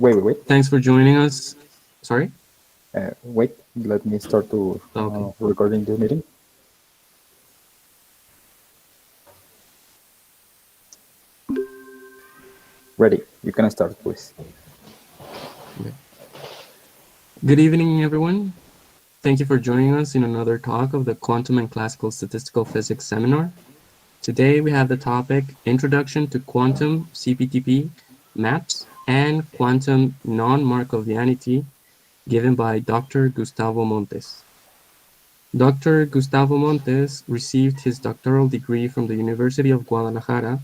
Wait. Thanks for joining us. Sorry? Wait, let me start to Okay. recording the meeting. Ready. You can start, please. Okay. Good evening, everyone. Thank you for joining us in another talk of the Quantum and Classical Statistical Physics seminar. Today we have the topic Introduction to Quantum CPTP Maps and Quantum non-Markovianity, given by Dr. Gustavo Montes. Dr. Gustavo Montes received his doctoral degree from the University of Guadalajara.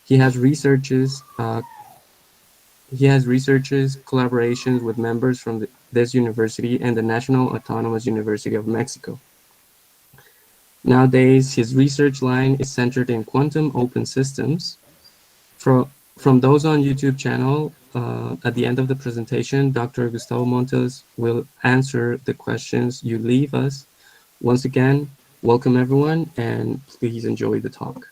He has researches collaborations with members from this university and the National Autonomous University of Mexico. Nowadays, his research line is centered in quantum open systems. From those on YouTube channel, at the end of the presentation, Dr. Gustavo Montes will answer the questions you leave us. Once again, welcome everyone, and please enjoy the talk.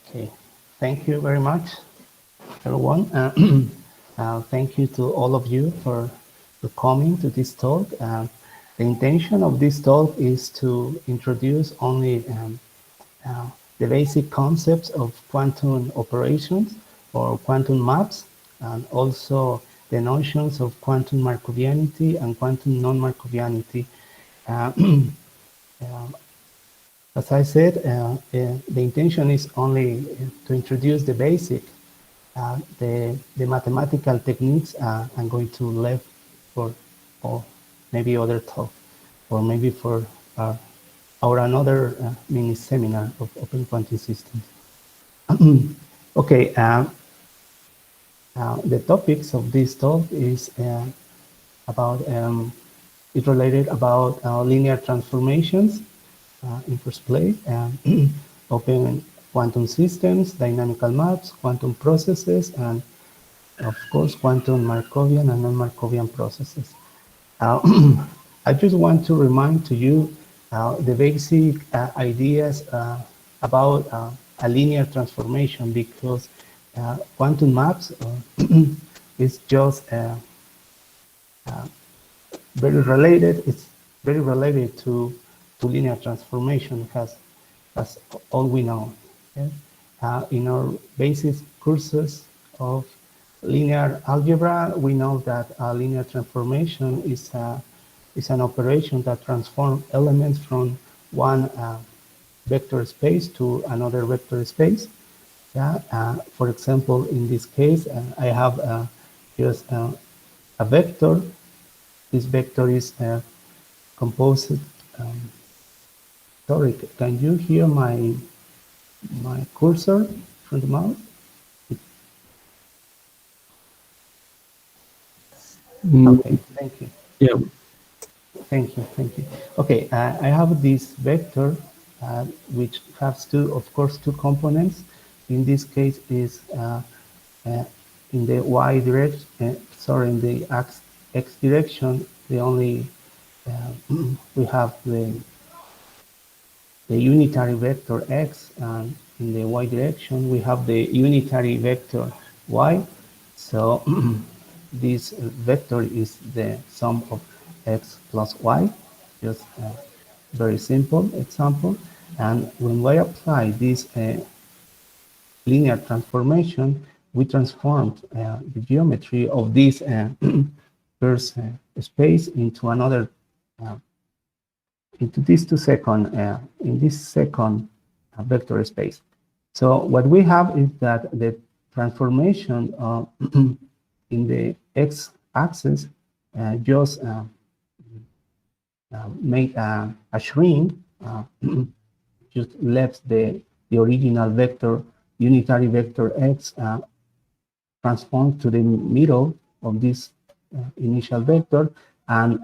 Okay, thank you very much, everyone. Thank you to all of you for coming to this talk. The intention of this talk is to introduce only the basic concepts of quantum operations or quantum maps, and also the notions of quantum Markovianity and quantum non-Markovianity. As I said, the intention is only to introduce the basic, the mathematical techniques. I'm going to leave for maybe other talk, or maybe for or another mini seminar of open quantum systems. Okay, the topics of this talk is about it's related about linear transformations. In first place, open quantum systems, dynamical maps, quantum processes, and of course, quantum Markovian and non-Markovian processes. I just want to remind to you the basic ideas about a linear transformation, because quantum maps is just very related. It's very related to linear transformation, as all we know. Okay? In our basic courses of linear algebra, we know that linear transformation is an operation that transforms elements from one vector space to another vector space. Yeah. For example, in this case, I have just a vector. This vector is composed. Sorry, can you hear my cursor from the mouse? Okay, thank you. Yeah. Thank you. Okay, I have this vector which has of course, two components. In this case, is in the y direction. In the x direction. The only we have the unitary vector x, and in the y direction we have the unitary vector y. So this vector is the sum of x plus y, just a very simple example. And when we apply this linear transformation, we transformed the geometry of this first space into another into this in this second vector space. So what we have is that the transformation in the x-axis just made a shrink, just left the original vector, unitary vector x, transformed to the middle of this initial vector, and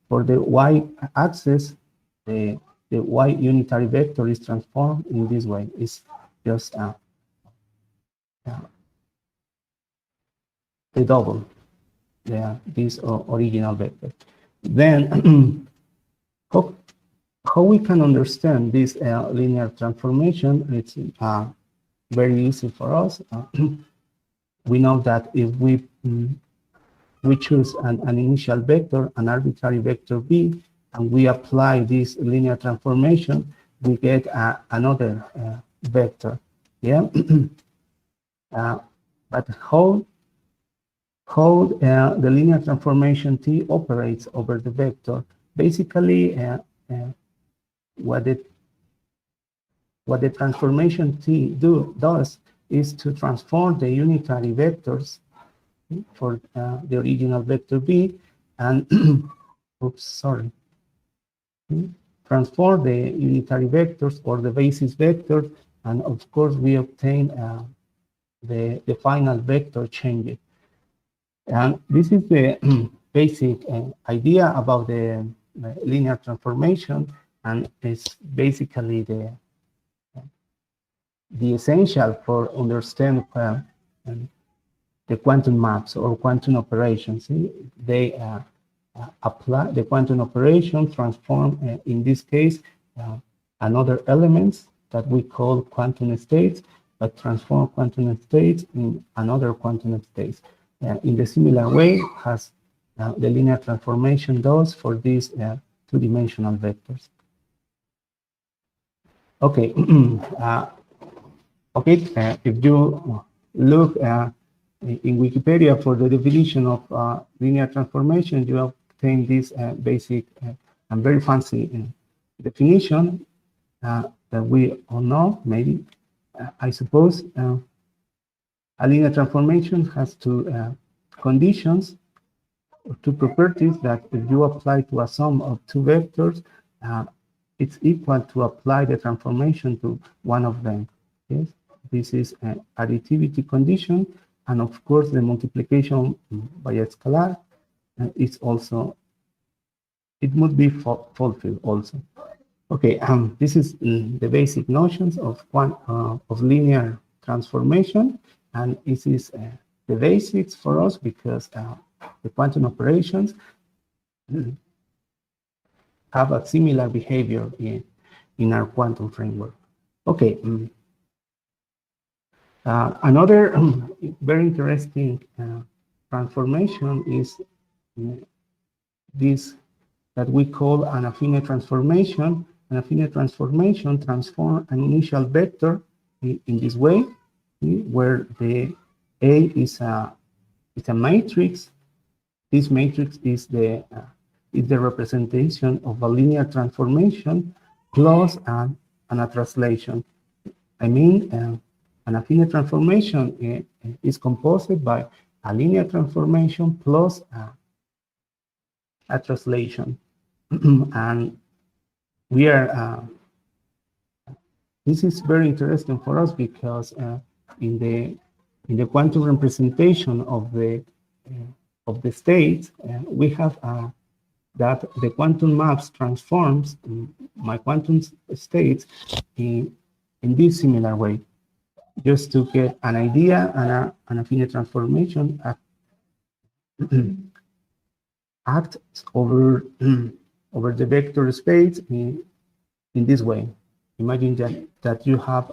for the y-axis, the y unitary vector is transformed in this way. It's just the double, this original vector. Then, how we can understand this linear transformation? It's very easy for us. We know that if we choose an initial vector, an arbitrary vector b, and we apply this linear transformation, we get another vector. Yeah. But how the linear transformation T operates over the vector? Basically, what the transformation T does is to transform the unitary vectors for the original vector B and oops, sorry. Transform the unitary vectors or the basis vector, and of course we obtain the final vector change. And this is the basic idea about the linear transformation, and it's basically the essential for understand the quantum maps or quantum operations. They apply the quantum operation, transform, in this case, another elements that we call quantum states, but transform quantum states in another quantum states. In the similar way as the linear transformation does for these two-dimensional vectors. Okay, if you look in Wikipedia for the definition of linear transformation, you obtain this basic and very fancy definition that we all know, maybe. I suppose a linear transformation has two conditions, or two properties that if you apply to a sum of two vectors, it's equal to apply the transformation to one of them. Yes, this is an additivity condition, and of course the multiplication by a scalar is also, it must be fulfilled also. Okay, this is the basic notions of linear transformation, and this is the basics for us because the quantum operations have a similar behavior in our quantum framework. Okay, another very interesting transformation is this that we call an affinity transformation. An affinity transformation transforms an initial vector in this way, where the A is a matrix. This matrix is the representation of a linear transformation plus a translation. I mean, an affinity transformation is composed by a linear transformation plus a translation. And we are, this is very interesting for us because in the quantum representation of the states, we have that the quantum maps transforms my quantum states in this similar way. Just to get an idea, an affinity transformation acts over the vector space in this way. Imagine that you have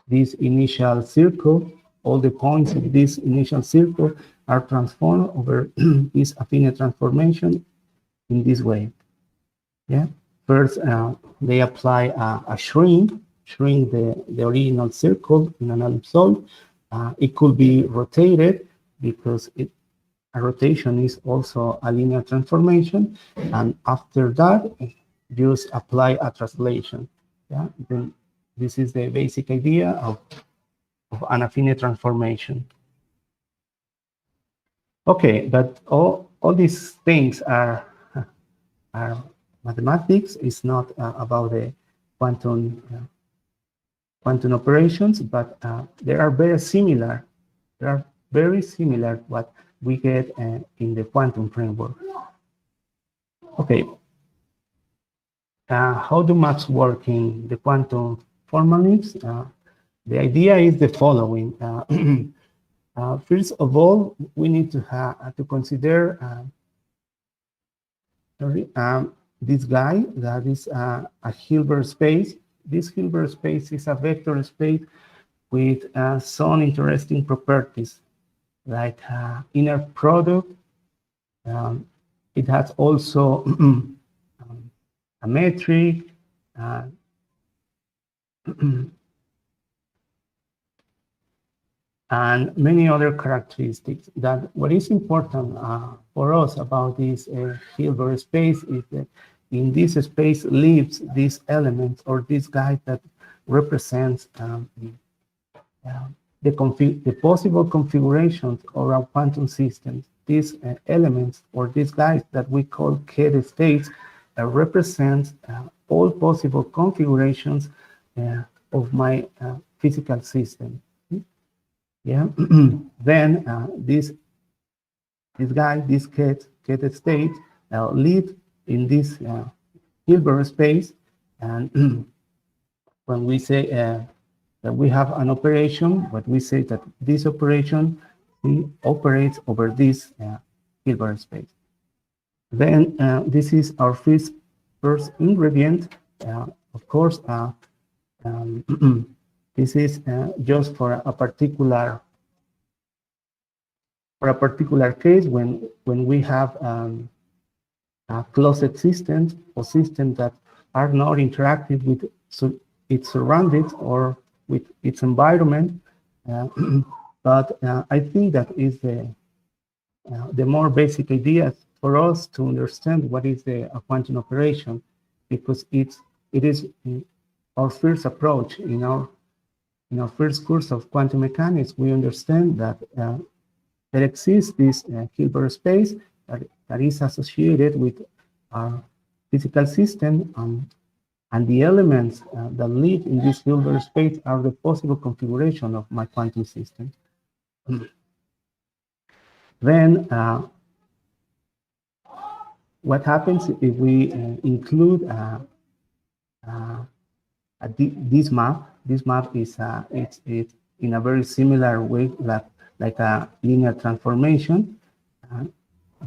this initial circle. All the points of this initial circle are transformed over this affinity transformation in this way. Yeah. First, they apply a shrink the original circle in an ellipsoid. It could be rotated because a rotation is also a linear transformation, and after that, just apply a translation. Yeah, then this is the basic idea of an affinity transformation. Okay, but all these things are mathematics. It's not about the quantum operations, but they are very similar. They are very similar to what we get in the quantum framework. Okay. How do maps work in the quantum formalisms? The idea is the following. First of all, we need to consider this guy that is a Hilbert space. This Hilbert space is a vector space with some interesting properties, like inner product. It has also a metric, and many other characteristics. That what is important for us about this Hilbert space is that in this space lives these elements or this guide that represents the possible configurations of our quantum systems. These elements or these guides that we call K states represent all possible configurations of my physical system. Yeah. Then this guy, this Ket state, live in this Hilbert space, and when we say that we have an operation, but we say that this operation operates over this Hilbert space. Then this is our first ingredient. Of course, this is just for a particular case when we have a closed systems or systems that are not interactive with its surroundings or with its environment. But I think that is the more basic idea for us to understand what is a quantum operation, because it is our first approach in our first course of quantum mechanics. We understand that there exists this Hilbert space that is associated with our physical system, and the elements that live in this Hilbert space are the possible configuration of my quantum system. Then what happens if we include this map? This map is it's in a very similar way, like a linear transformation.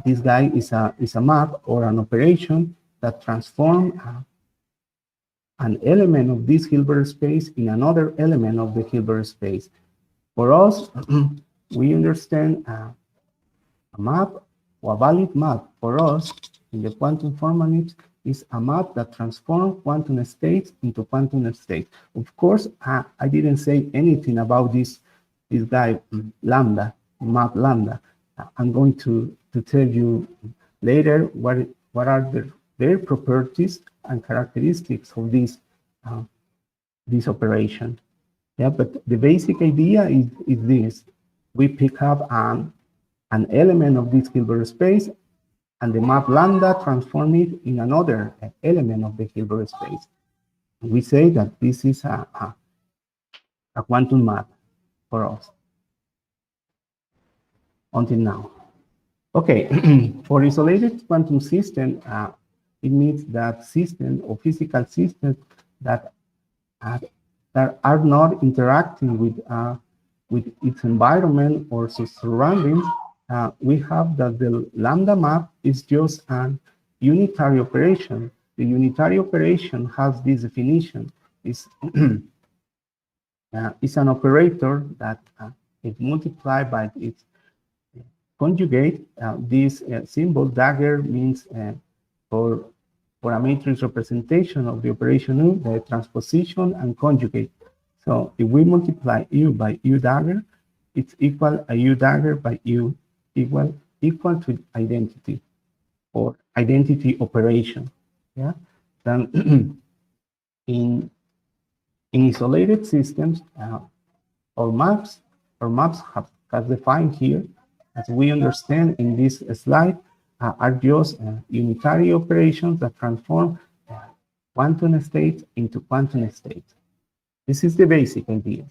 This guy is a map or an operation that transforms an element of this Hilbert space in another element of the Hilbert space. For us, we understand a map, or a valid map for us in the quantum formalism is a map that transforms quantum states into quantum states. Of course, I didn't say anything about this guy lambda, map lambda. I'm going to tell you later what are their properties and characteristics of this operation. Yeah, but the basic idea is this: we pick up an element of this Hilbert space, and the map lambda transform it in another element of the Hilbert space. We say that this is a quantum map for us until now. Okay, for isolated quantum system, it means that system or physical systems that are not interacting with its environment or its surroundings. We have that the lambda map is just an unitary operation. The unitary operation has this definition. It's an operator that is multiplied by its conjugate. This symbol dagger means for a matrix representation of the operation U, the transposition and conjugate. So if we multiply U by U dagger, it's equal a U dagger by U equal to identity or identity operation. Yeah. Then in isolated systems, our maps have defined here, as we understand in this slide, are just unitary operations that transform quantum states into quantum states. This is the basic idea.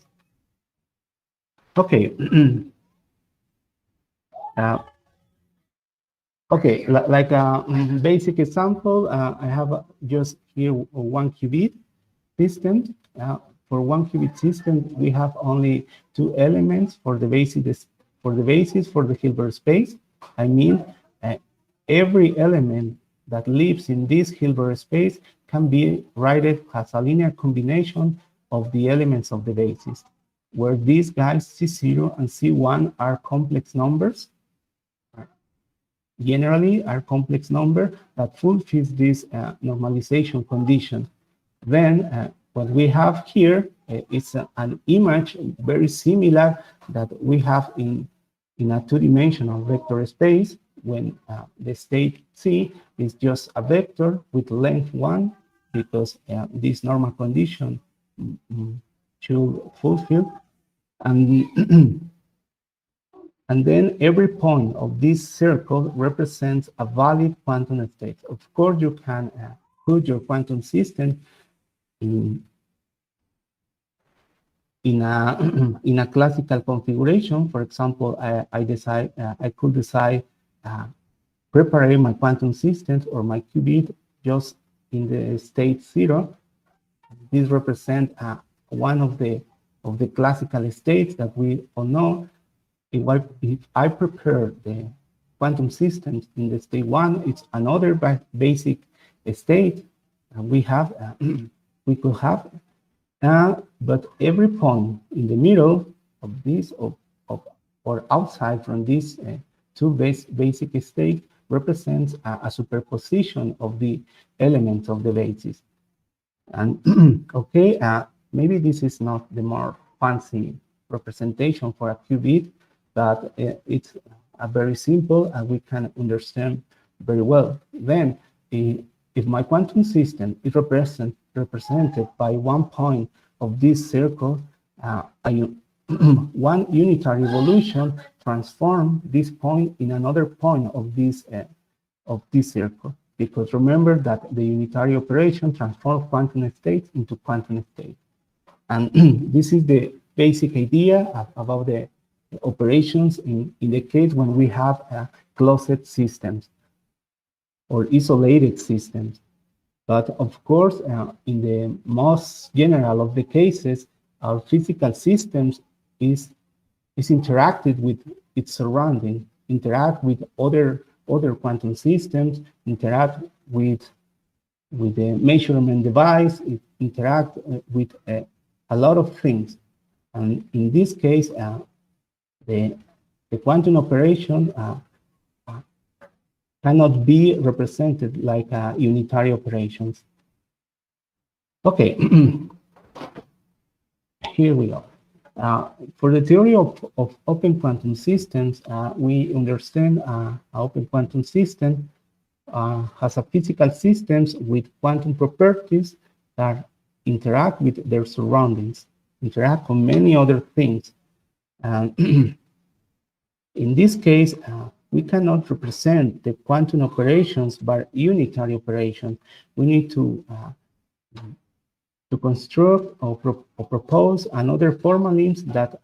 Okay. Okay, like a basic example, I have just here a 1 qubit system. For 1 qubit system, we have only 2 elements for the basis for the Hilbert space. I mean, every element that lives in this Hilbert space can be written as a linear combination of the elements of the basis. where these guys, C0 and C1, are complex numbers. Generally, are complex number that fulfills this normalization condition. Then what we have here is an image very similar that we have in a two-dimensional vector space, when the state C is just a vector with length 1, because this normal condition should fulfill. And and then every point of this circle represents a valid quantum state. Of course, you can put your quantum system in a classical configuration. For example, I could decide preparing my quantum systems or my qubit just in the state 0. This represents one of the classical states that we all know. If I prepare the quantum systems in the state 1, it's another basic state we have. We could have, but every point in the middle of this or outside from these two basic states represents a superposition of the elements of the basis. And okay, maybe this is not the more fancy representation for a qubit, but it's very simple and we can understand very well. Then, if my quantum system is represented by one point of this circle, one unitary evolution transforms this point in another point of this circle. Because remember that the unitary operation transforms quantum states into quantum states. And this is the basic idea about the operations in the case when we have closed systems or isolated systems. But of course, in the most general of the cases, our physical systems is interacted with its surrounding, interact with other quantum systems, interact with the measurement device, interact with a lot of things. And in this case, the quantum operation cannot be represented like unitary operations. Okay, here we go. For the theory of open quantum systems, we understand an open quantum system has a physical systems with quantum properties that interact with their surroundings, interact on many other things. In this case, we cannot represent the quantum operations by unitary operations. We need to construct or propose another formalisms that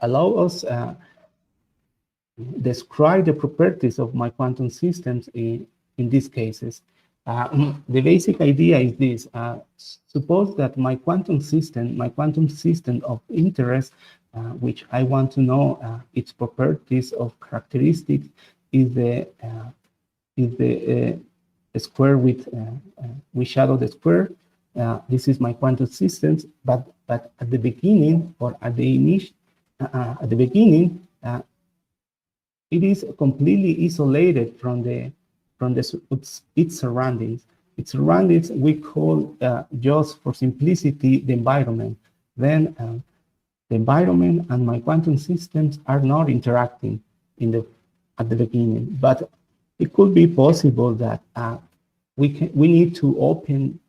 allow us describe the properties of my quantum systems in these cases. The basic idea is this. Suppose that my quantum system of interest, which I want to know its properties of characteristics, is the square with we shadow the square. This is my quantum systems, but at the beginning or at the beginning, it is completely isolated from its surroundings. Its surroundings we call just for simplicity the environment. Then the environment and my quantum systems are not interacting at the beginning, but it could be possible that we need to open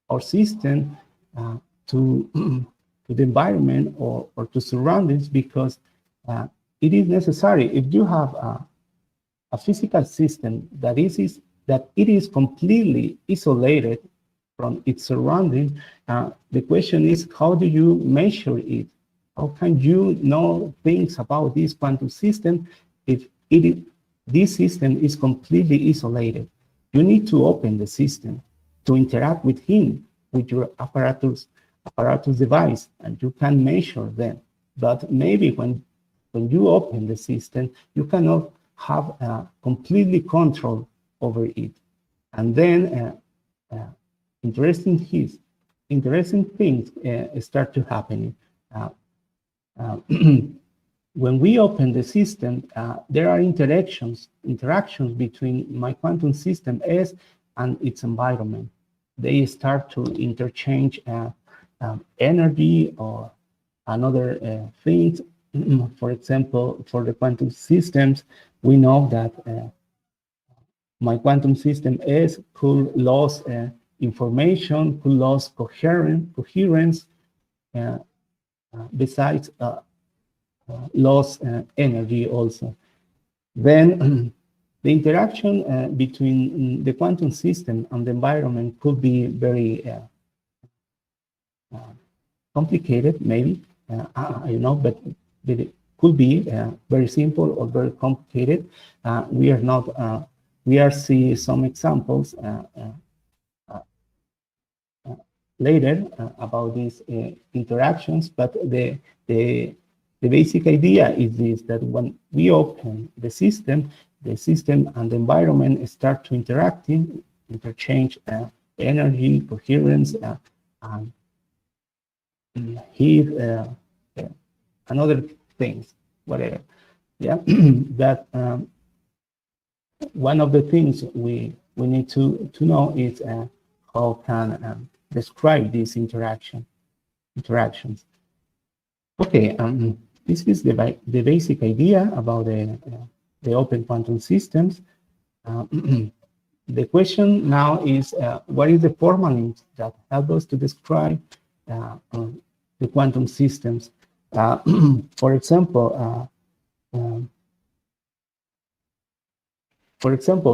our system to the environment or to surroundings, because it is necessary. If you have a physical system that it is completely isolated from its surroundings, the question is, how do you measure it? How can you know things about this quantum system if this system is completely isolated? You need to open the system to interact with your apparatus device, and you can measure them. But maybe when you open the system, you cannot have completely control over it. And then, interesting is interesting things start to happen. When we open the system, there are interactions between my quantum system S and its environment. They start to interchange energy or another things. For example, for the quantum systems, we know that my quantum system S could lose information, could lose coherence, besides loss energy also. Then the interaction between the quantum system and the environment could be very complicated, maybe. I don't know, but it could be very simple or very complicated. We are not. We are seeing some examples later about these interactions, but the basic idea is this, that when we open the system and the environment start to interchange energy, coherence, and heat, and other things, whatever. Yeah, that one of the things we need to know is how can describe these interactions. Okay, this is the basic idea about the open quantum systems. The question now is, what is the formulas that help us to describe the quantum systems? For example,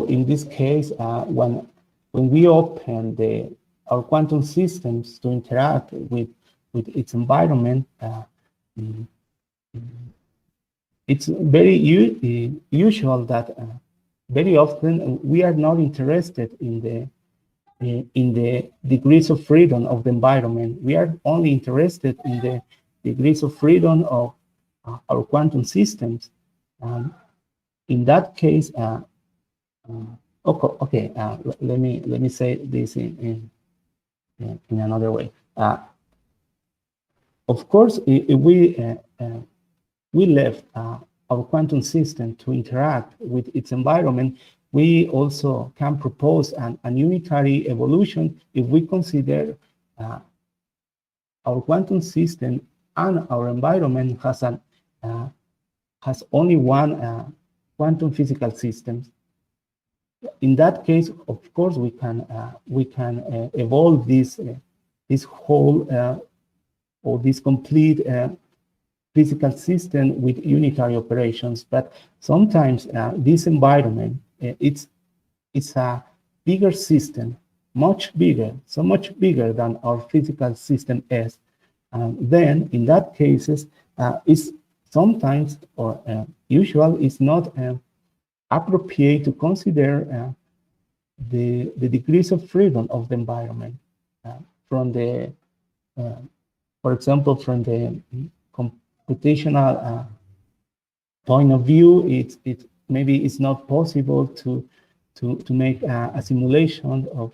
in this case, when we open our quantum systems to interact with its environment, it's very usual that very often we are not interested in the degrees of freedom of the environment. We are only interested in the degrees of freedom of our quantum systems. In that case, okay, let me say this in another way. Of course, if we left our quantum system to interact with its environment, we also can propose an unitary evolution if we consider our quantum system and our environment has only one quantum physical system. In that case, of course, we can evolve this whole or this complete physical system with unitary operations. But sometimes this environment it's a bigger system, much bigger, so much bigger than our physical system is. Then in that cases, it's sometimes or usual is not appropriate to consider the degrees of freedom of the environment from the, for example, from the computational point of view. It maybe it's not possible to make a simulation of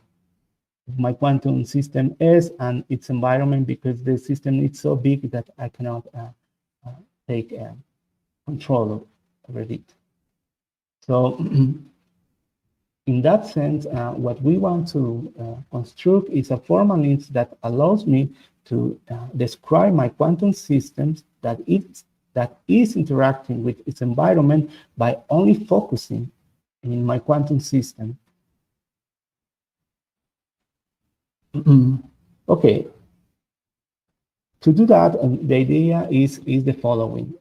my quantum system S and its environment, because the system is so big that I cannot take control over it. So in that sense, what we want to construct is a formality that allows me to describe my quantum systems that is interacting with its environment by only focusing in my quantum system. Okay. To do that, the idea is the following.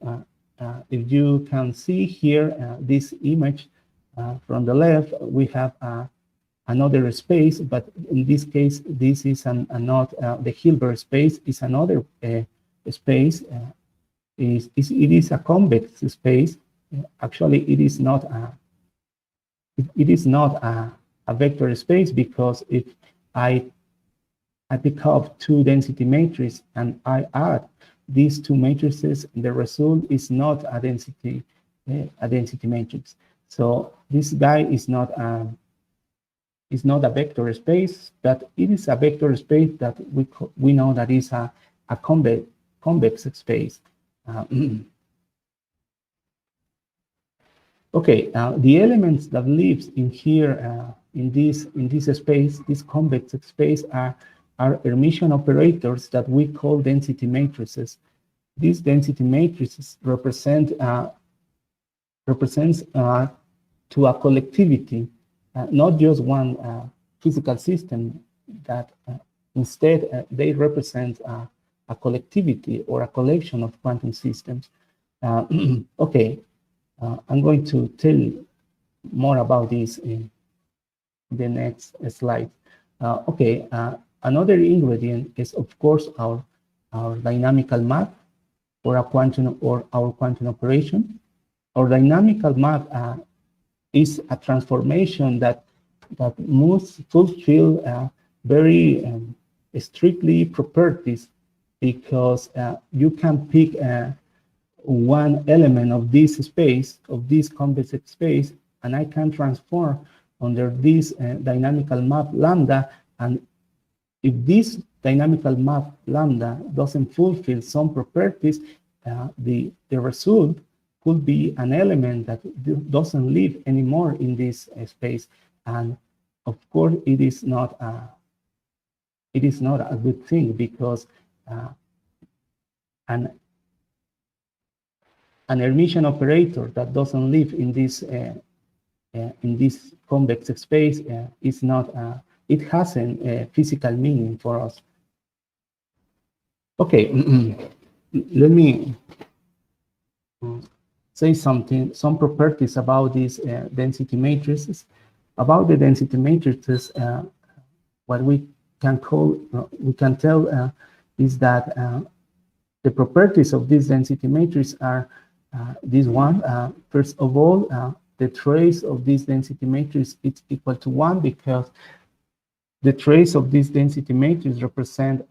If you can see here, this image from the left, we have another space, but in this case, this is not the Hilbert space is another space. It is a convex space. Actually, it is not a vector space, because if I pick up two density matrices and I add these two matrices, the result is not a density matrix. So this guy is not is not a vector space, but it is a vector space that we know that is a convex space. Okay, the elements that lives in here in this space, this convex space, are Hermitian operators that we call density matrices. These density matrices represents to a collectivity, not just one physical system, that instead they represent a collectivity or a collection of quantum systems. Okay, I'm going to tell you more about this in the next slide. Okay, another ingredient is, of course, our dynamical map or our quantum operation. Our dynamical map is a transformation that must fulfill very strictly properties, because you can pick one element of this space, of this convex space, and I can transform under this dynamical map lambda. And if this dynamical map lambda doesn't fulfill some properties, the result could be an element that doesn't live anymore in this space. And of course, it is not a good thing, because an Hermitian operator that doesn't live in this convex space is not. It hasn't physical meaning for us. Okay, let me say some properties about these density matrices. About the density matrices, what we can tell is that the properties of this density matrix are this one. First of all, the trace of this density matrix is equal to 1, because the trace of this density matrix represent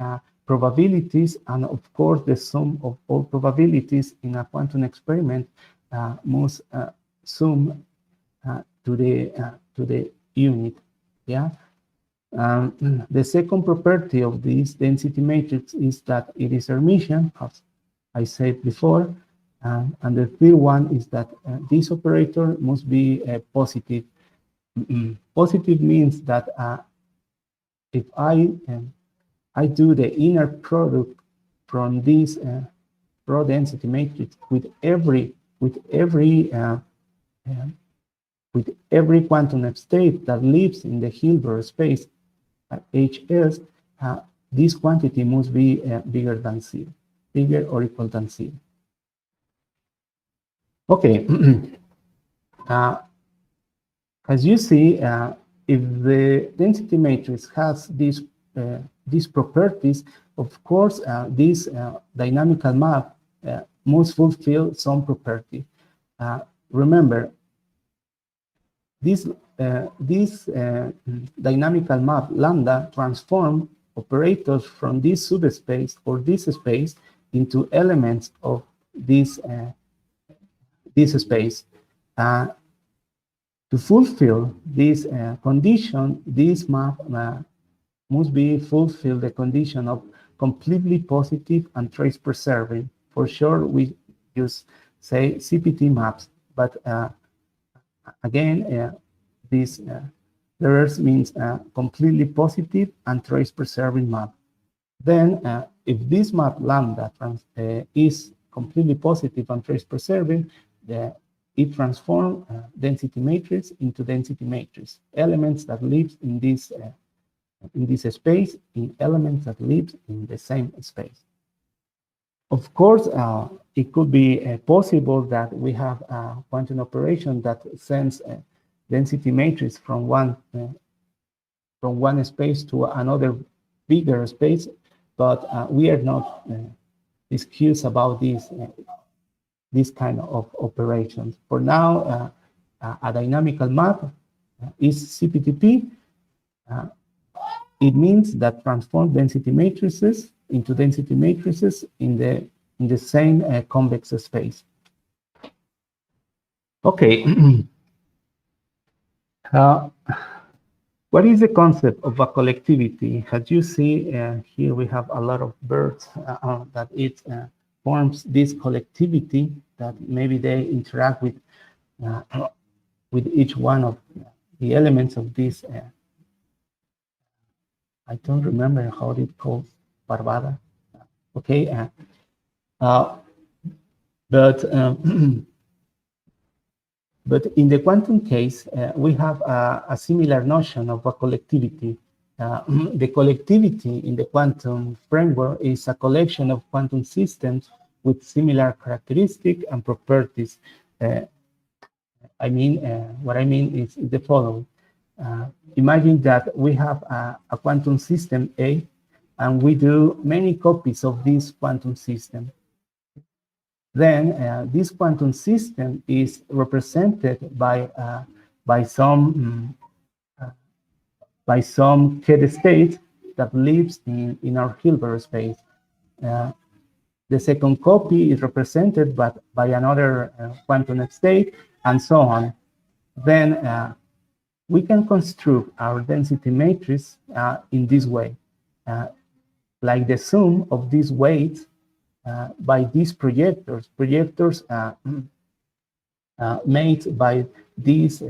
probabilities, and of course the sum of all probabilities in a quantum experiment must sum to the unit. Yeah. The second property of this density matrix is that it is Hermitian, as I said before. And the third one is that this operator must be positive. Positive means that if I do the inner product from this raw density matrix with every quantum state that lives in the Hilbert space at HS, this quantity must be bigger than 0, bigger or equal than 0. Okay, as you see, if the density matrix has these properties, of course, this dynamical map must fulfill some property. Remember, this dynamical map lambda transform operators from this subspace or this space into elements of this space. To fulfill this condition, this map must be fulfill the condition of completely positive and trace preserving. For sure, we use say CPT maps, but again, this letters means completely positive and trace preserving map. Then, if this map lambda is completely positive and trace preserving, it transforms density matrix into density matrix. Elements that live in this space in elements that live in the same space. Of course, it could be possible that we have a quantum operation that sends a density matrix from one space to another bigger space, but we are not discussed about this kind of operations. For now, a dynamical map is CPTP. It means that transform density matrices into density matrices in the same convex space. Okay. What is the concept of a collectivity? As you see here, we have a lot of birds that it forms this collectivity that maybe they interact with each one of the elements of this. I don't remember how it called Barbada. Okay, but but in the quantum case, we have a similar notion of a collectivity. The collectivity in the quantum framework is a collection of quantum systems with similar characteristics and properties. What I mean is the following. Imagine that we have a quantum system A, and we do many copies of this quantum system. Then this quantum system is represented by some K state that lives in our Hilbert space. The second copy is represented by another quantum state, and so on. Then we can construct our density matrix in this way, like the sum of these weights by these projectors made by these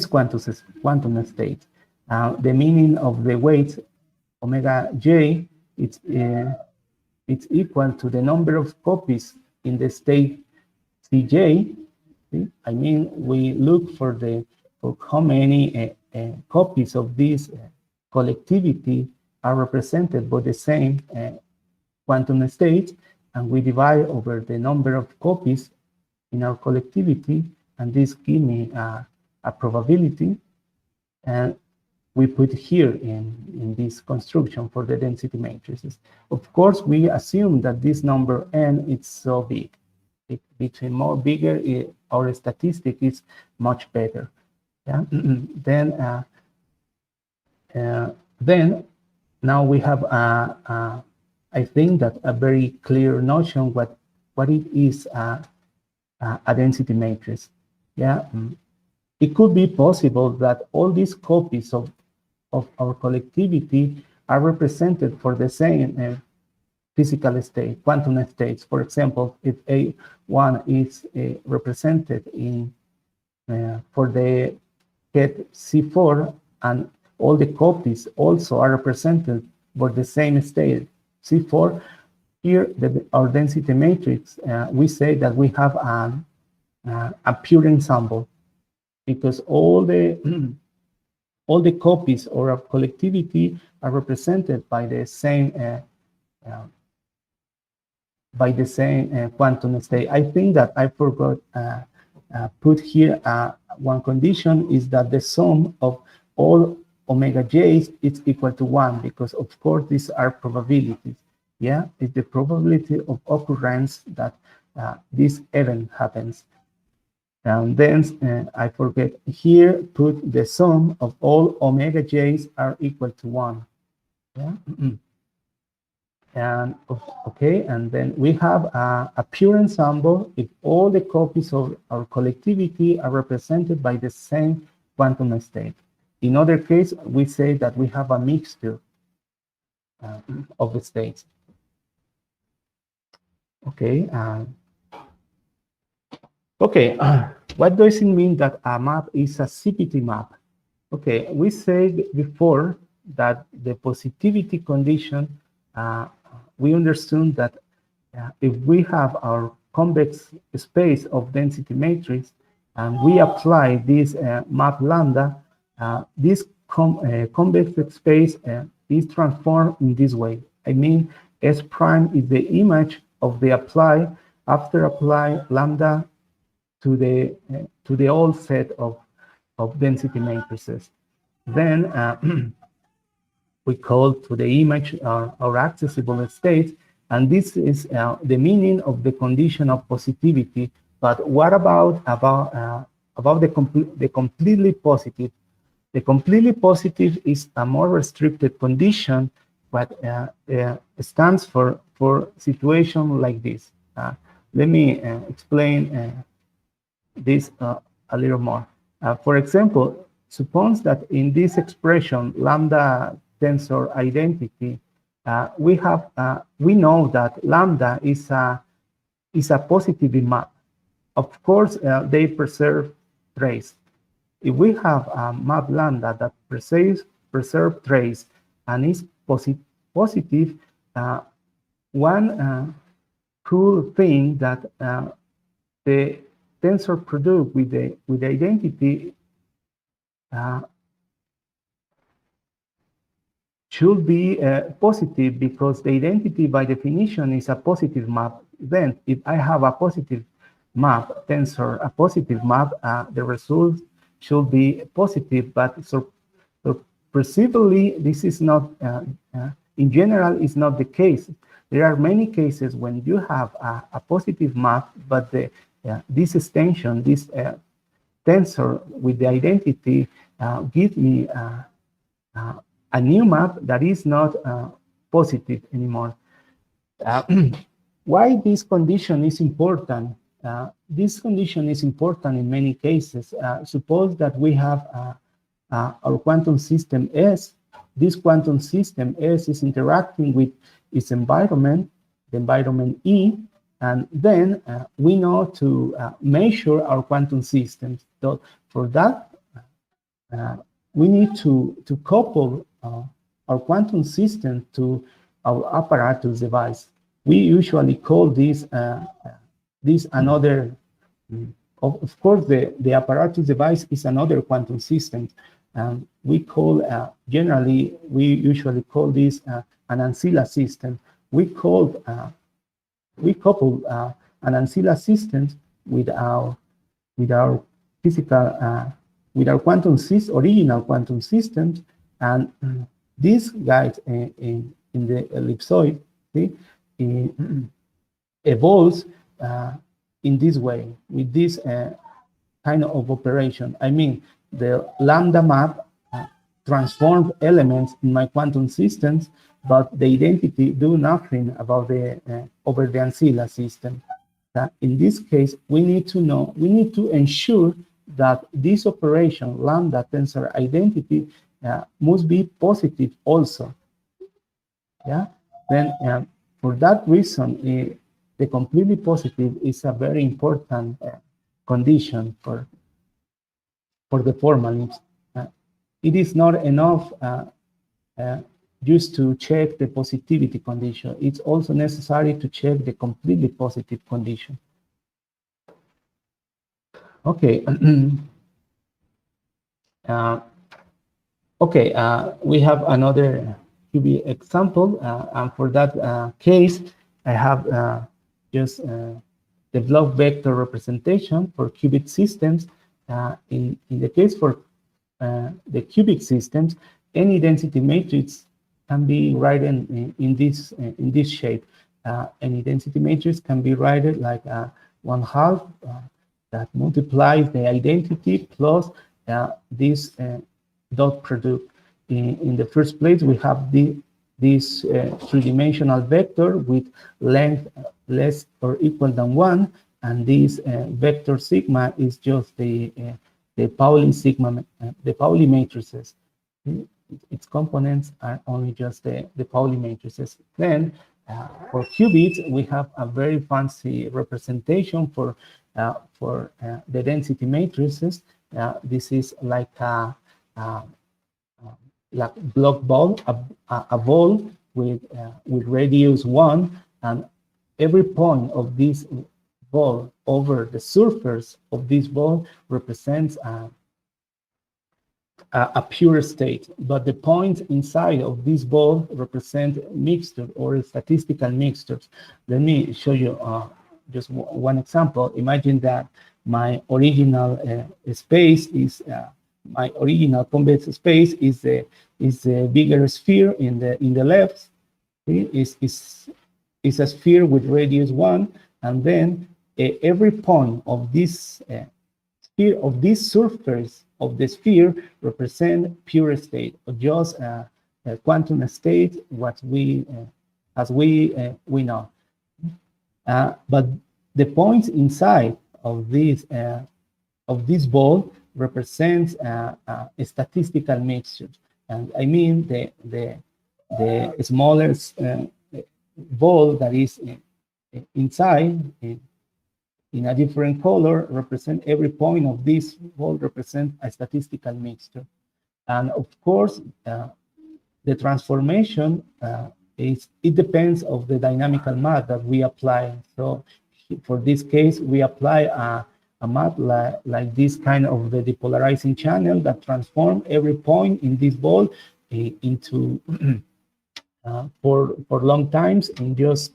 quantum states. The meaning of the weight omega j, it's equal to the number of copies in the state Cj. I mean, we look for how many copies of this collectivity are represented by the same quantum state, and we divide over the number of copies in our collectivity, and this gives me a probability, and we put here in this construction for the density matrices. Of course, we assume that this number n is so big. Between more bigger, our statistic is much better. Yeah. Then now we have I think that a very clear notion what it is a density matrix. Yeah. It could be possible that all these copies of our collectivity are represented for the same physical state, quantum states. For example, if A1 is represented in for the ket C4, and all the copies also are represented for the same state C4, here our density matrix, we say that we have a pure ensemble, because all the copies or our collectivity are represented by the same quantum state. I think that I forgot put here one condition is that the sum of all omega j's is equal to 1, because of course these are probabilities. Yeah, it's the probability of occurrence that this event happens. And then I forget here, put the sum of all omega j's are equal to 1. Yeah. And okay, and then we have a pure ensemble if all the copies of our collectivity are represented by the same quantum state. In other case, we say that we have a mixture of the states. Okay. Okay. What does it mean that a map is a CPT map? Okay, we said before that the positivity condition, we understood that if we have our convex space of density matrix and we apply this map lambda, this convex space is transformed in this way. I mean, S prime is the image of the apply after apply lambda to the whole set of density matrices. Then we call to the image our accessible state, and this is the meaning of the condition of positivity. But what about the completely positive? The completely positive is a more restricted condition, but stands for situation like this. Let me explain this a little more. For example, suppose that in this expression, lambda tensor identity, we know that lambda is a positive map. Of course, they preserve trace. If we have a map lambda that preserve trace and is positive, one cool thing that the tensor product with the identity should be positive, because the identity by definition is a positive map. Then if I have a positive map tensor, a positive map, the result should be positive, but perceivably this is not, in general, is not the case. There are many cases when you have a positive map, but this extension, this tensor with the identity gives me a new map that is not positive anymore. Why this condition is important? This condition is important in many cases. Suppose that we have our quantum system S. This quantum system S is interacting with its environment, the environment E, and then we know to measure our quantum systems. So for that, we need to couple our quantum system to our apparatus device. We usually call this another. Of course, the apparatus device is another quantum system. We call generally we usually call this an ancilla system. We couple an ancilla system with our physical with our quantum original quantum systems, and this guide in the ellipsoid, see, evolves in this way, with this kind of operation. I mean, the lambda map transforms elements in my quantum systems, but the identity do nothing about the over the ancilla system. In this case, we need to ensure that this operation, lambda tensor identity, must be positive also. Yeah. Then for that reason, the completely positive is a very important condition for the formalism. It is not enough just to check the positivity condition. It's also necessary to check the completely positive condition. Okay. We have another QB example, and for that case, I have just the block vector representation for qubit systems. In the case for the cubic systems, any density matrix can be written in this shape. Any density matrix can be written like 1/2 that multiplies the identity plus this dot product. In the first place, we have this three-dimensional vector with length less or equal than 1, and this vector sigma is just the Pauli sigma, the Pauli matrices. Its components are only just the Pauli matrices. Then for qubits, we have a very fancy representation for the density matrices. This is like a block ball, a ball with radius 1, and every point of this ball over the surface of this ball represents a pure state, but the points inside of this ball represent mixture or statistical mixtures. Let me show you just one example. Imagine that my original space is my original convex space is the bigger sphere in the left. Is a sphere with radius 1, and then every point of this sphere, of this surface of the sphere, represent pure state, or just a quantum state, what we as we know. But the points inside of this ball represents a statistical mixture. And I mean the smallest ball that is inside in a different color represent every point of this ball represent a statistical mixture. And of course, the transformation it depends of the dynamical map that we apply. So for this case, we apply a map like this kind of the depolarizing channel that transform every point in this ball into for long times in just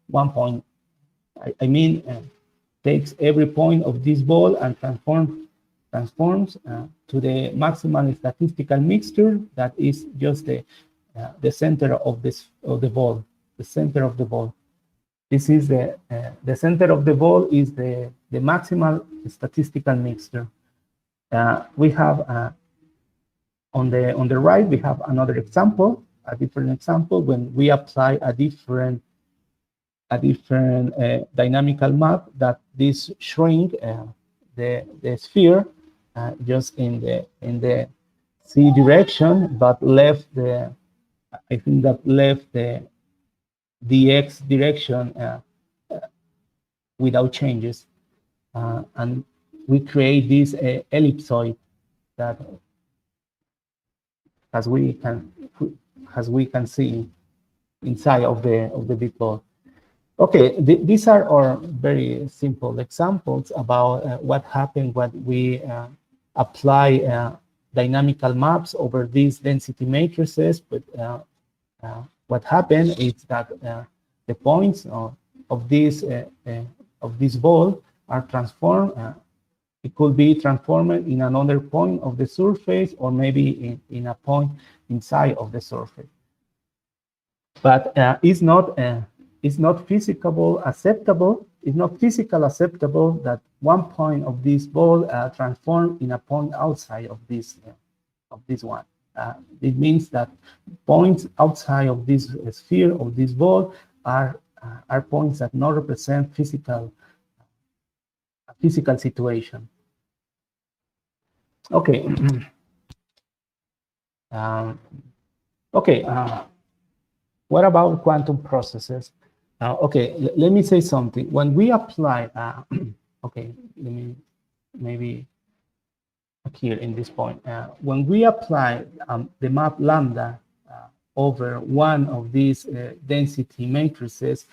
1 point. I mean, takes every point of this ball and transforms to the maximal statistical mixture that is just the center of the ball, the center of the ball. This is the center of the ball is the maximal statistical mixture. We have on the right we have another example, a different example when we apply a different dynamical map that this shrink the sphere just in the C direction, but left I think that left the X direction without changes, and we create this ellipsoid that, as we can see inside of the big ball. Okay, these are our very simple examples about what happened when we apply dynamical maps over these density matrices. But what happened is that the points of this ball are transformed. It could be transformed in another point of the surface, or maybe in a point inside of the surface. But it's not physical acceptable. It's not physical acceptable that one point of this ball transform in a point outside of this one. It means that points outside of this sphere of this ball are points that not represent physical situation. Okay. What about quantum processes? Okay, let me say something. When we apply, okay, let me maybe here in this point. When we apply the map lambda over one of these density matrices,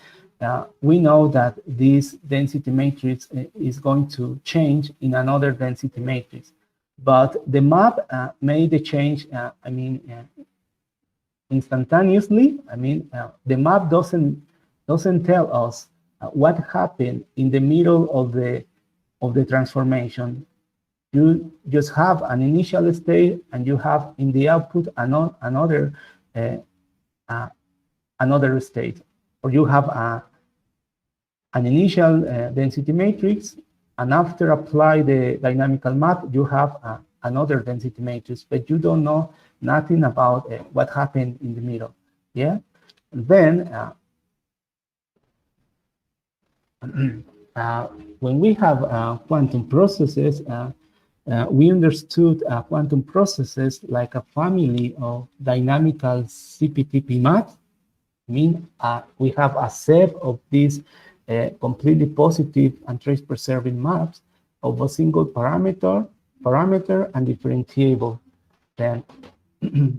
we know that this density matrix is going to change in another density matrix. But the map made the change, I mean, instantaneously. I mean, the map doesn't tell us what happened in the middle of the transformation. You just have an initial state, and you have in the output another state, or you have an initial density matrix, and after apply the dynamical map, you have another density matrix, but you don't know nothing about what happened in the middle. Yeah, and then when we have quantum processes, we understood quantum processes like a family of dynamical CPTP maps. I mean, we have a set of these completely positive and trace-preserving maps of a single parameter and differentiable. Then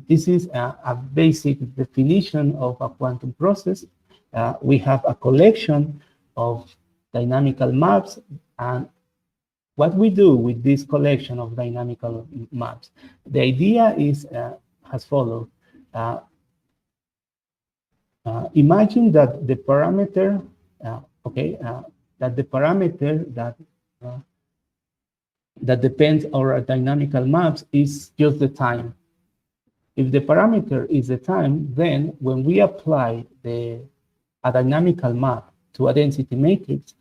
this is a basic definition of a quantum process. We have a collection of dynamical maps, and what we do with this collection of dynamical maps, the idea is as follows. Imagine that the parameter, that the parameter that depends on our dynamical maps is just the time. If the parameter is the time, then when we apply a dynamical map to a density matrix,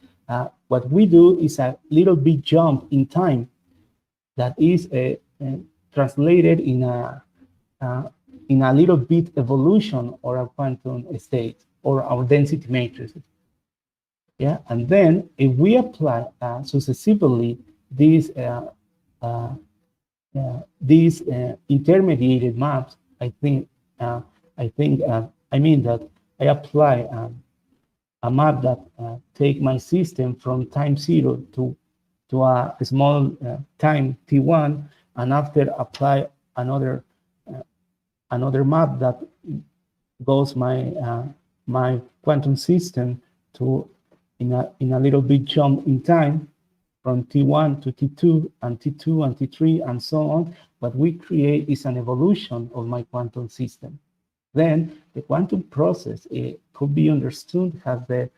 what we do is a little bit jump in time that is translated in a little bit evolution or a quantum state or our density matrices. Yeah, and then if we apply successively these these intermediated maps, I mean that I apply a map that take my system from time 0 to a small time t1, and after apply another map that goes my quantum system to in a little bit jump in time from T1 to T2 and T2 and T3 and so on. What we create is an evolution of my quantum system. Then the quantum process could be understood as the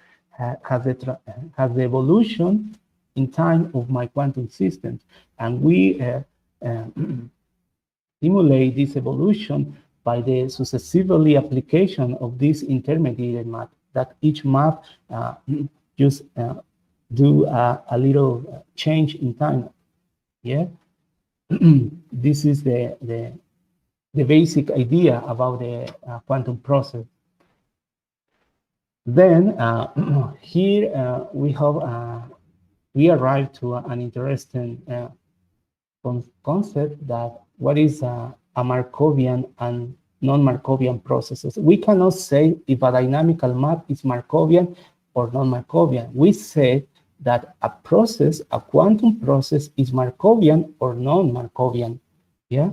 evolution in time of my quantum system, and we simulate this evolution by the successively application of this intermediate map. That each map just do a little change in time. Yeah, this is the basic idea about the quantum process. Then here we arrive to an interesting concept, that what is a Markovian and non-Markovian processes. We cannot say if a dynamical map is Markovian or non-Markovian. We say that a quantum process, is Markovian or non-Markovian. Yeah.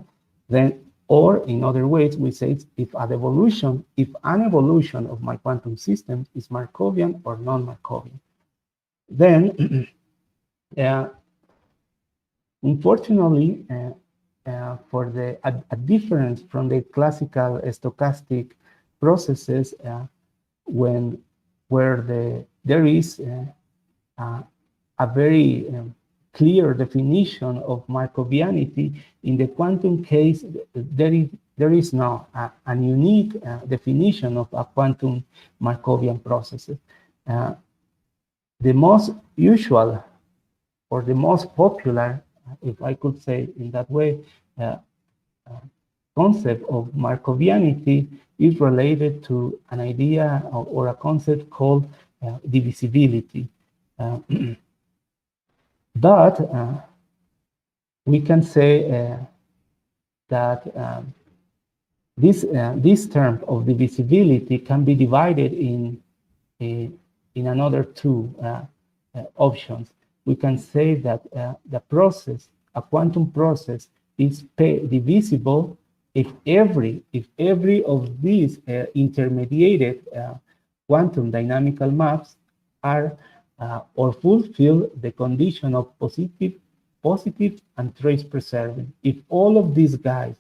Then, or in other ways, we say if an evolution of my quantum system is Markovian or non-Markovian. Then, unfortunately, for a difference from the classical stochastic processes, where there is a very clear definition of Markovianity, in the quantum case, there is now a unique definition of a quantum Markovian processes. The most usual or the most popular, if I could say in that way, concept of Markovianity is related to an idea or a concept called divisibility. But we can say that this term of divisibility can be divided in another two options. We can say that a quantum process is divisible if every of these intermediated quantum dynamical maps are or fulfill the condition of positive and trace preserving. If all of these guys,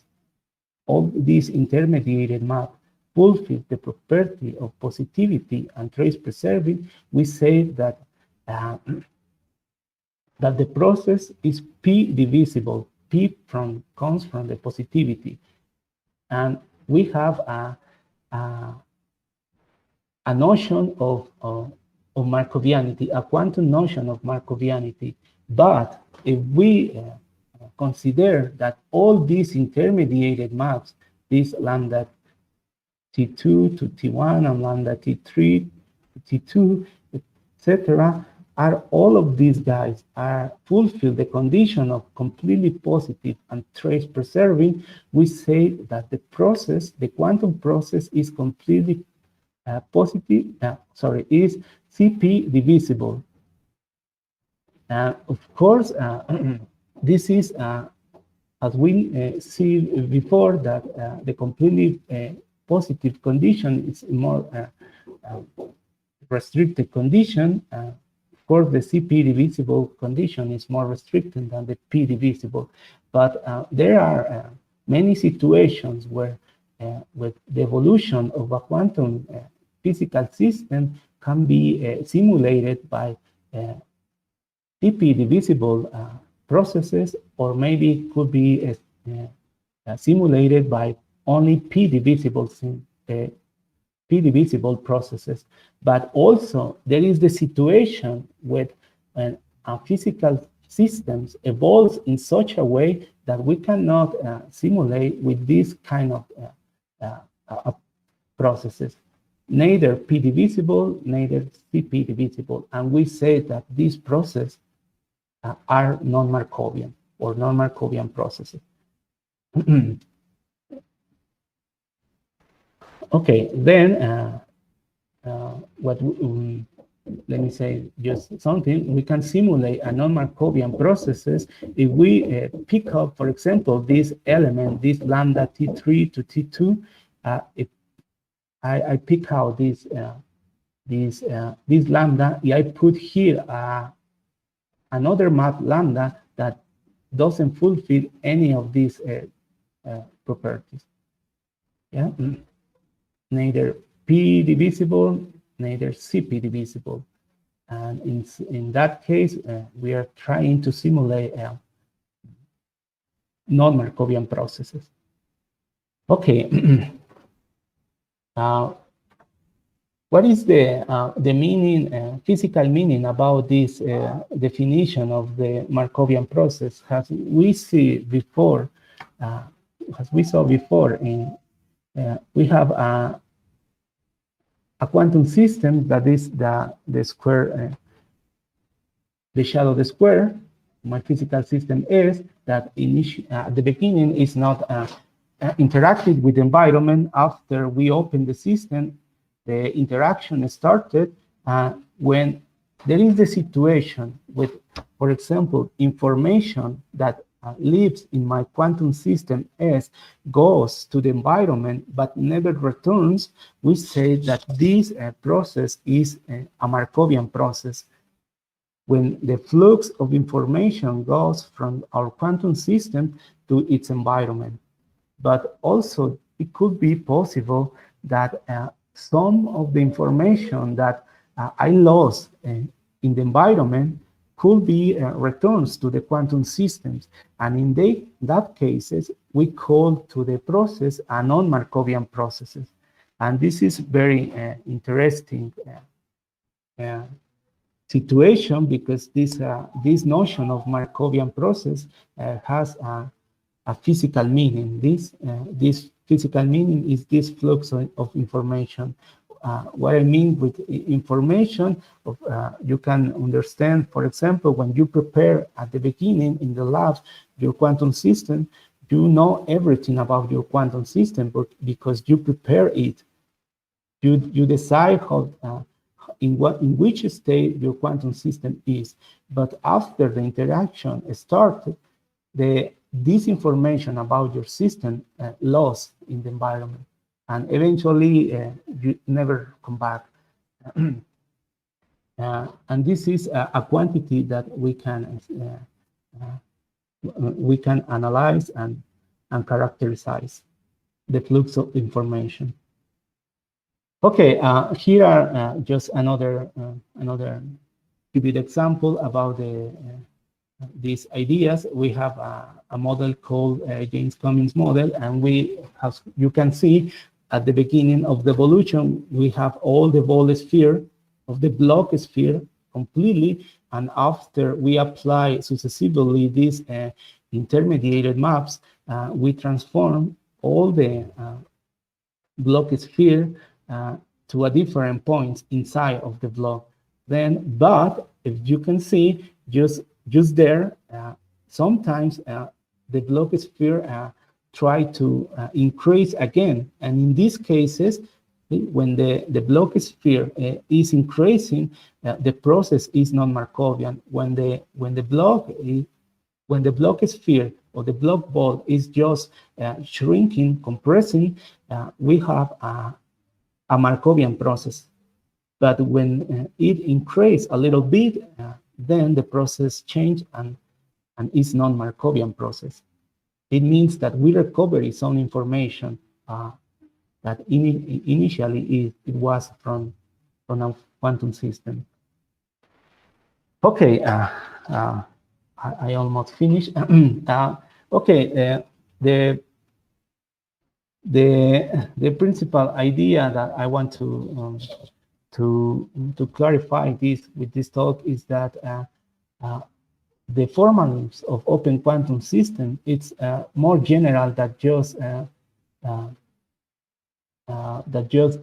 all these intermediated maps fulfill the property of positivity and trace preserving, we say that that the process is P divisible. P comes from the positivity, and we have a notion of Markovianity, a quantum notion of Markovianity. But if we consider that all these intermediated maps, these lambda T2 to T1 and lambda T3 to T2, etc., are all of these guys fulfill the condition of completely positive and trace preserving, we say that the quantum process is completely is CP divisible. Of course, this is, as we see before, that the completely positive condition is more restricted condition. Of course, the CP divisible condition is more restricted than the P divisible. But there are many situations where with the evolution of a quantum physical system can be simulated by CP divisible processes, or maybe could be simulated by only P divisible processes. But also there is the situation with a physical systems evolves in such a way that we cannot simulate with this kind of processes, neither P divisible, neither CP divisible, and we say that these processes are non-Markovian. or non-Markovian processes. Okay, then let me say just something. We can simulate a non-Markovian processes if we pick up, for example, this element, this lambda T3 to T2. If I pick out this lambda, I put here another map lambda that doesn't fulfill any of these properties. Yeah, neither P divisible, neither CP divisible. And in that case, we are trying to simulate non-Markovian processes. Okay. What is the meaning, physical meaning about this definition of the Markovian process? As we saw before, we have a quantum system that is the square, the shadow of the square. My physical system is that at the beginning is not interacted with the environment. After we open the system, the interaction started when there is the situation with, for example, information that lives in my quantum system S goes to the environment but never returns. We say that this process is a Markovian process. When the flux of information goes from our quantum system to its environment. But also it could be possible that some of the information that I lost in the environment could be returns to the quantum systems. And in that cases, we call to the process a non-Markovian processes. And this is very interesting situation because this notion of Markovian process has a physical meaning. This physical meaning is this flux of information. What I mean with information, you can understand, for example, when you prepare at the beginning in the lab your quantum system, you know everything about your quantum system, but because you prepare it, you decide how in which state your quantum system is. But after the interaction started, this information about your system lost in the environment, and eventually you never come back. And this is a quantity that we can analyze and characterize the flux of information. Okay, here are just another vivid example about these ideas. We have a model called James Cummings model, and you can see at the beginning of the evolution, we have all the ball sphere of the block sphere completely, and after we apply successively these intermediated maps, we transform all the block sphere to a different points inside of the block. But if you can see, just there, sometimes the block sphere try to increase again, and in these cases, when the block sphere is increasing, the process is non-Markovian. When the block sphere or the block ball is just shrinking, compressing, we have a Markovian process. But when it increases a little bit, then the process change and is non-Markovian process. It means that we recover some information that initially it was from a quantum system. Okay, I almost finished. Okay, the principal idea that I want to clarify with this talk is that the formalisms of open quantum system, it's more general than just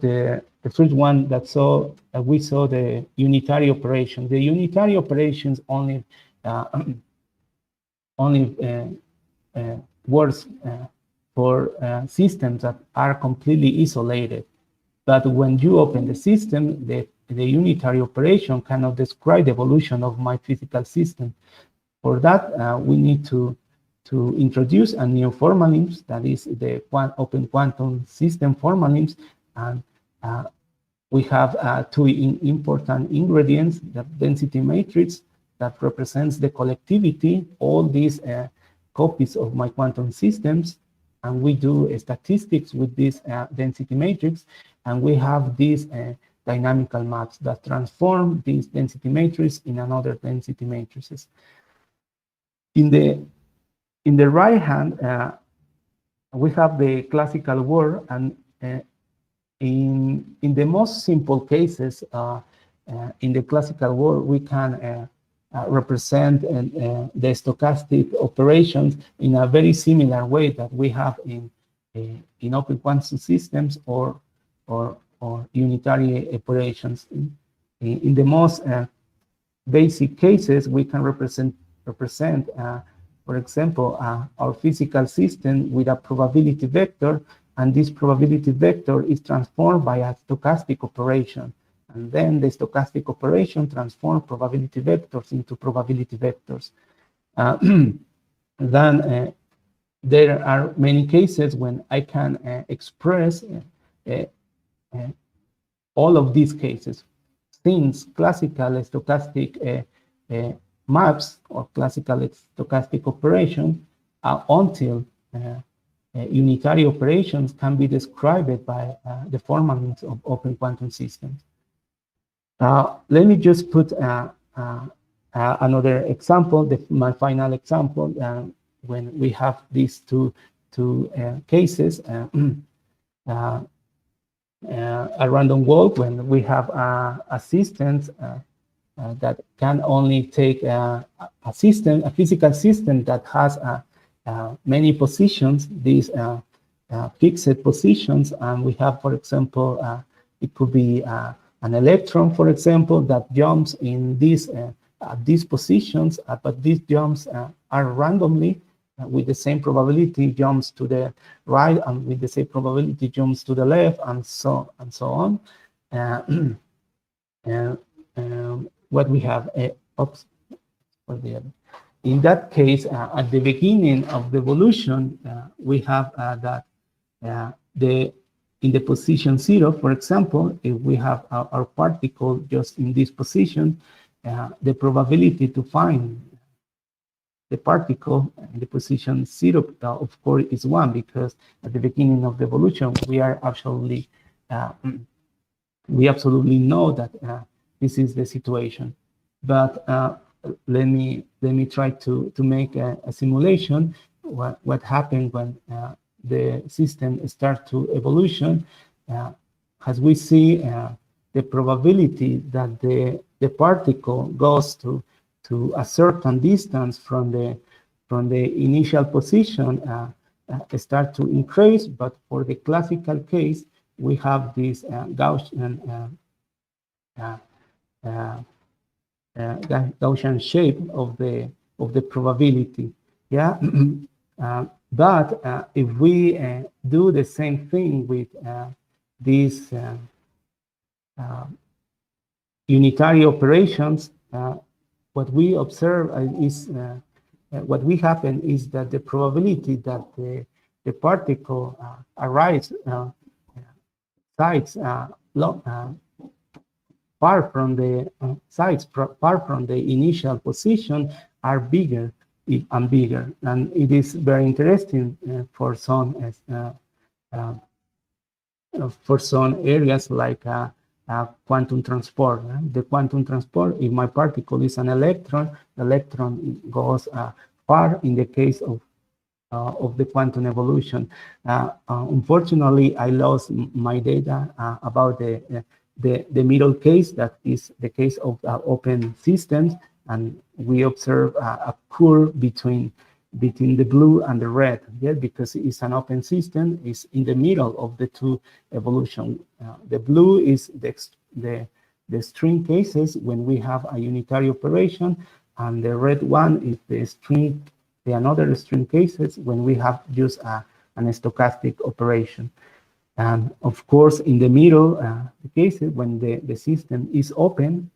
the first one that we saw the unitary operation. The unitary operations only only works for systems that are completely isolated. But when you open the system, the unitary operation cannot describe the evolution of my physical system. For that, we need to introduce a new formalism, that is the open quantum system formalism, and we have two important ingredients: the density matrix that represents the collectivity, all these copies of my quantum systems, and we do statistics with this density matrix, and we have these dynamical maps that transform this density matrix in another density matrices. In the right hand, we have the classical world, and in the most simple cases, in the classical world, we can represent the stochastic operations in a very similar way that we have in open quantum systems or unitary operations. In the most basic cases, we can represent, for example, our physical system with a probability vector, and this probability vector is transformed by a stochastic operation. And then the stochastic operation transforms probability vectors into probability vectors. Then there are many cases when I can express all of these cases. Since classical stochastic maps or classical stochastic operation until unitary operations can be described by the formalisms of open quantum systems. Let me just put another example, my final example, when we have these two cases, a random walk, when we have assistants that can only take a physical system that has many positions, these fixed positions, and we have, for example, it could be an electron, for example, that jumps in these positions, but these jumps are randomly with the same probability jumps to the right, and with the same probability jumps to the left, and so on. What we have, oops, for the other. In that case, at the beginning of the evolution, we have that in the position 0, for example, if we have our particle just in this position, the probability to find the particle in the position 0, of course, is 1, because at the beginning of the evolution, we absolutely know that this is the situation. But let me try to make a simulation. What happened when the system starts to evolution? As we see, the probability that the particle goes to a certain distance from the initial position start to increase. But for the classical case, we have this Gaussian Gaussian shape of the probability. Yeah. But if we do the same thing with these unitary operations, what we observe is what we happen is that the probability that the particle arrives sites far from the sites, far from the initial position, are bigger and bigger, and it is very interesting for some areas like quantum transport. The quantum transport, if my particle is an electron, the electron goes far in the case of the quantum evolution. Unfortunately, I lost my data about the middle case, that is the case of open systems, and we observe a curve between the blue and the red, yeah, because it's an open system, it's in the middle of the two evolution. The blue is the string cases when we have a unitary operation, and the red one is the string the another extreme cases when we have used an stochastic operation. And of course, in the middle cases, when the system is open,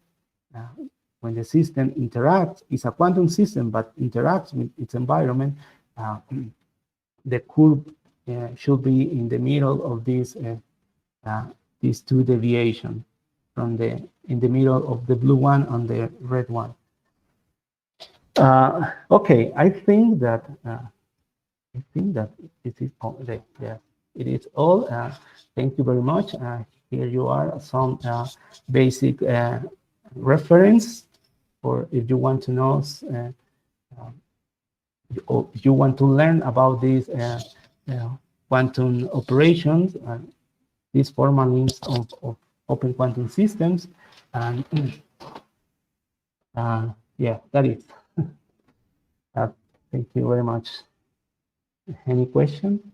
when the system interacts, it's a quantum system, but interacts with its environment, the curve should be in the middle of these two deviations from in the middle of the blue one and the red one. Okay, I think that it is all. Yeah, it is all. Thank you very much. Here you are, some basic reference, or if you want to know, or if you want to learn about these quantum operations, these formal names of open quantum systems, and yeah, that is. Thank you very much. Any question?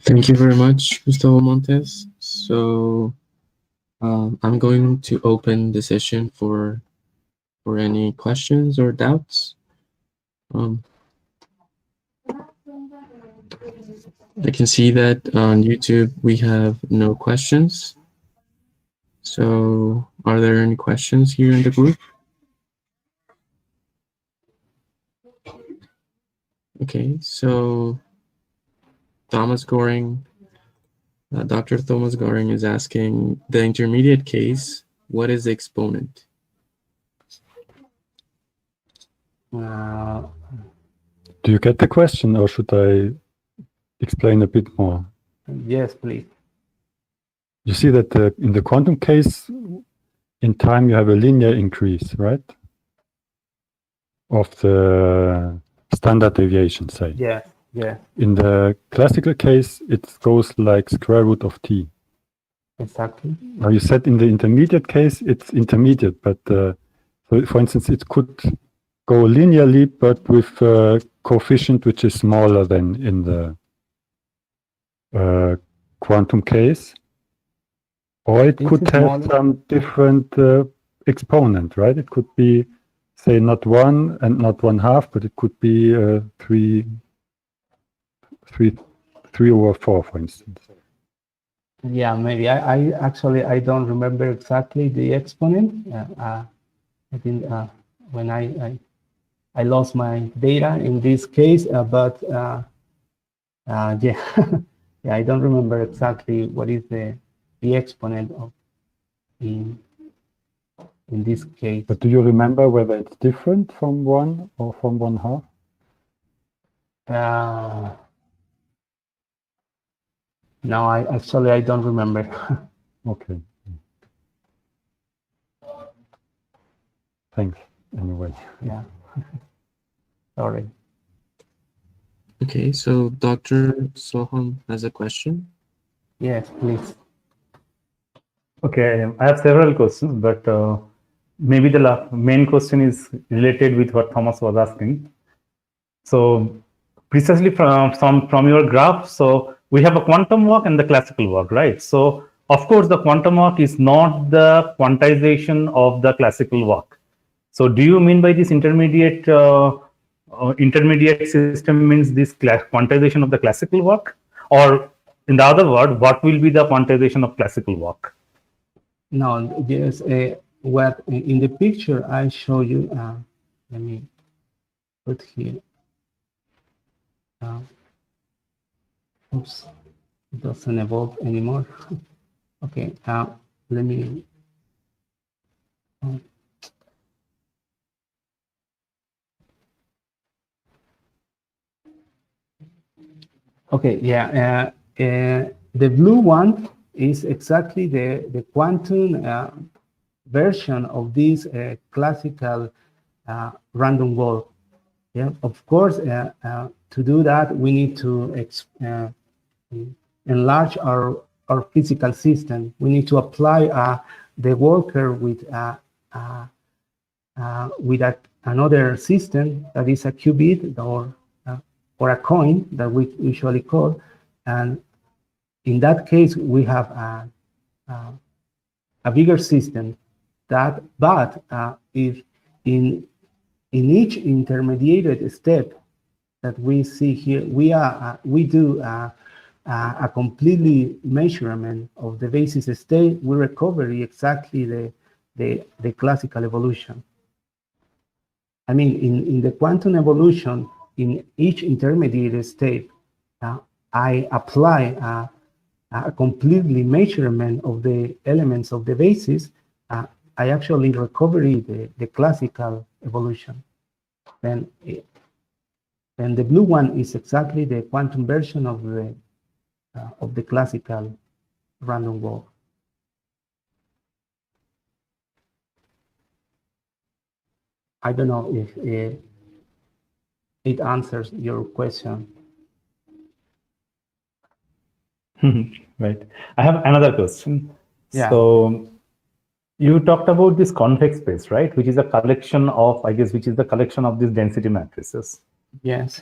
Thank you very much, Gustavo Montes. So I'm going to open the session for any questions or doubts. I can see that on YouTube we have no questions. So are there any questions here in the group? Okay, so Thomas Goring, Dr. Thomas Goring is asking, the intermediate case, what is the exponent? Do you get the question, or should I explain a bit more? Yes, please. You see that in the quantum case, in time you have a linear increase, right? Of the standard deviation, say. Yeah, yeah. In the classical case, it goes like square root of t. Exactly. Now you said in the intermediate case, it's intermediate, but so for instance, it could go linearly, but with a coefficient which is smaller than in the quantum case. Or it could have some different exponent, right? It could be, say, not 1 and not 1/2, but it could be 3 over 4, for instance. Yeah, maybe. I actually don't remember exactly the exponent. I think when I lost my data in this case, but yeah, yeah, I don't remember exactly what is the exponent of in this case. But do you remember whether it's different from 1 or from 1/2? No, I don't remember. Okay. Thanks, anyway. Yeah. Sorry. Okay, so Dr. Soham has a question. Yes, please. Okay, I have several questions, but maybe the main question is related with what Thomas was asking. So precisely from your graph, so we have a quantum walk and the classical walk, right? So of course, the quantum walk is not the quantization of the classical walk. So do you mean by this intermediate system means this quantization of the classical walk? Or in the other word, what will be the quantization of classical walk? No, yes, what in the picture I show you, let me put here. Oops, it doesn't evolve anymore. Okay, let me. Okay, yeah, the blue one is exactly the quantum version of this classical random walk. Yeah, of course, to do that, we need to enlarge our physical system. We need to apply the worker with another system that is a qubit or a coin that we usually call, and in that case we have a bigger system. But if in each intermediate step that we see here, we do a completely measurement of the basis state. We recover exactly the classical evolution. I mean, in the quantum evolution, in each intermediate state, I apply a completely measurement of the elements of the basis. I actually recover the classical evolution. Then the blue one is exactly the quantum version of the classical random walk. I don't know if it answers your question. Right. I have another question. Yeah. So you talked about this convex space, right? Which is a collection of, I guess, which is the collection of these density matrices. Yes.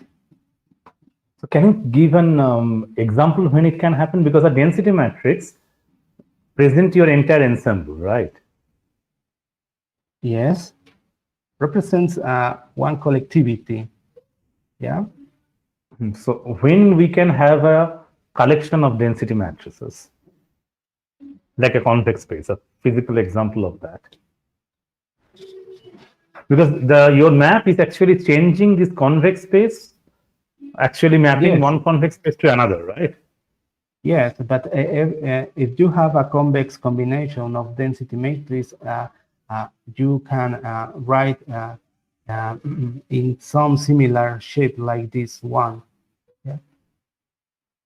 So can you give an example when it can happen? Because a density matrix present your entire ensemble, right? Yes. Represents one collectivity. Yeah. So when we can have a collection of density matrices, like a convex space, a physical example of that. Because your map is actually changing this convex space, actually mapping Yes. one convex space to another, right? Yes, but if you have a convex combination of density matrix, you can write in some similar shape like this one, yeah?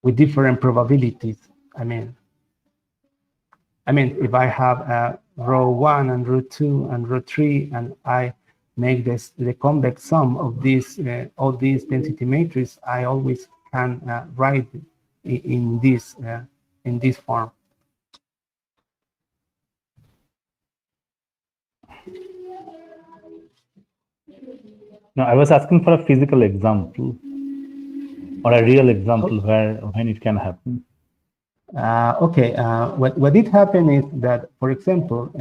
With different probabilities. I mean, if I have row 1 and row 2 and row 3, and I make the convex sum of these all these density matrices, I always can write in this form. No, I was asking for a physical example or a real example when it can happen. Okay, what did happen is that, for example,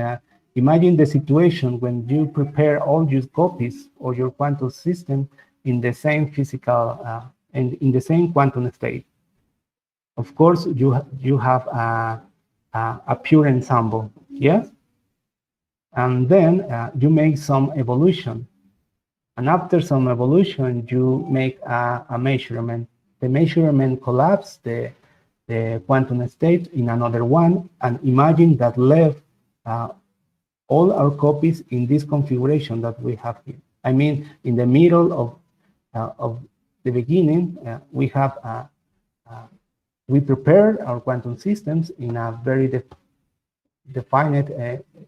imagine the situation when you prepare all your copies or your quantum system in the same physical, in the same quantum state. Of course, you have a pure ensemble, yes? And then you make some evolution. And after some evolution, you make a measurement. The measurement collapses the quantum state in another one, and imagine that left all our copies in this configuration that we have here. I mean, in the middle of the beginning, we have we prepare our quantum systems in a very defined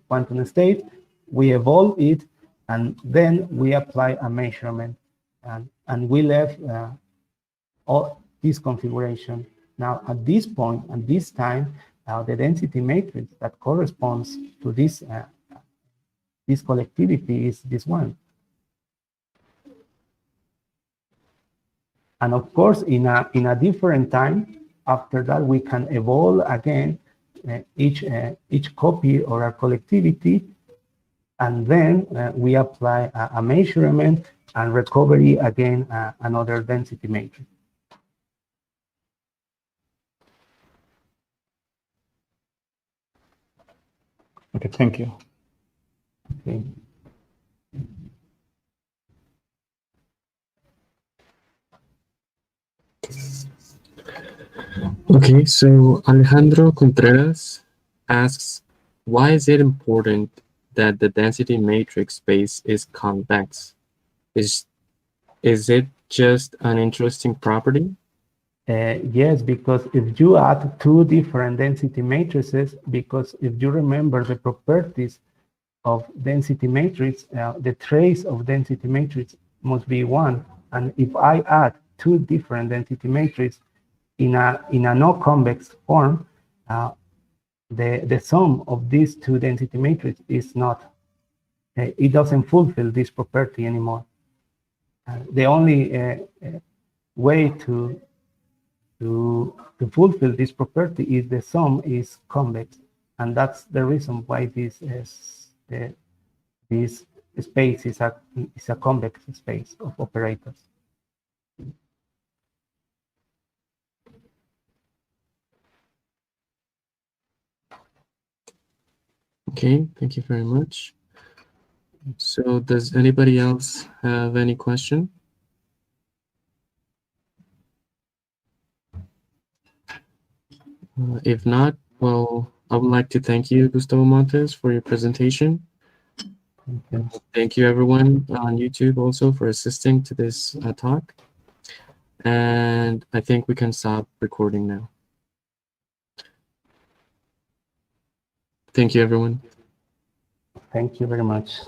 quantum state. We evolve it, and then we apply a measurement, and we left all this configuration. Now, at this point, at this time, the density matrix that corresponds to this this collectivity is this one. And of course, in a different time, after that, we can evolve again each copy or a collectivity, and then we apply a measurement and recovery again another density matrix. Okay, thank you. Okay. Okay, so Alejandro Contreras asks, why is it important that the density matrix space is convex? Is it just an interesting property? Yes, because if you add two different density matrices, because if you remember the properties of density matrix, the trace of density matrix must be one. And if I add two different density matrices in a no convex form, the sum of these two density matrices is not, it doesn't fulfill this property anymore. The only way to fulfill this property is the sum is convex, and that's the reason why this space is a convex space of operators. Okay, thank you very much. So does anybody else have any question? If not, well, I would like to thank you, Gustavo Montes, for your presentation. Thank you, everyone on YouTube also for assisting to this talk. And I think we can stop recording now. Thank you, everyone. Thank you very much.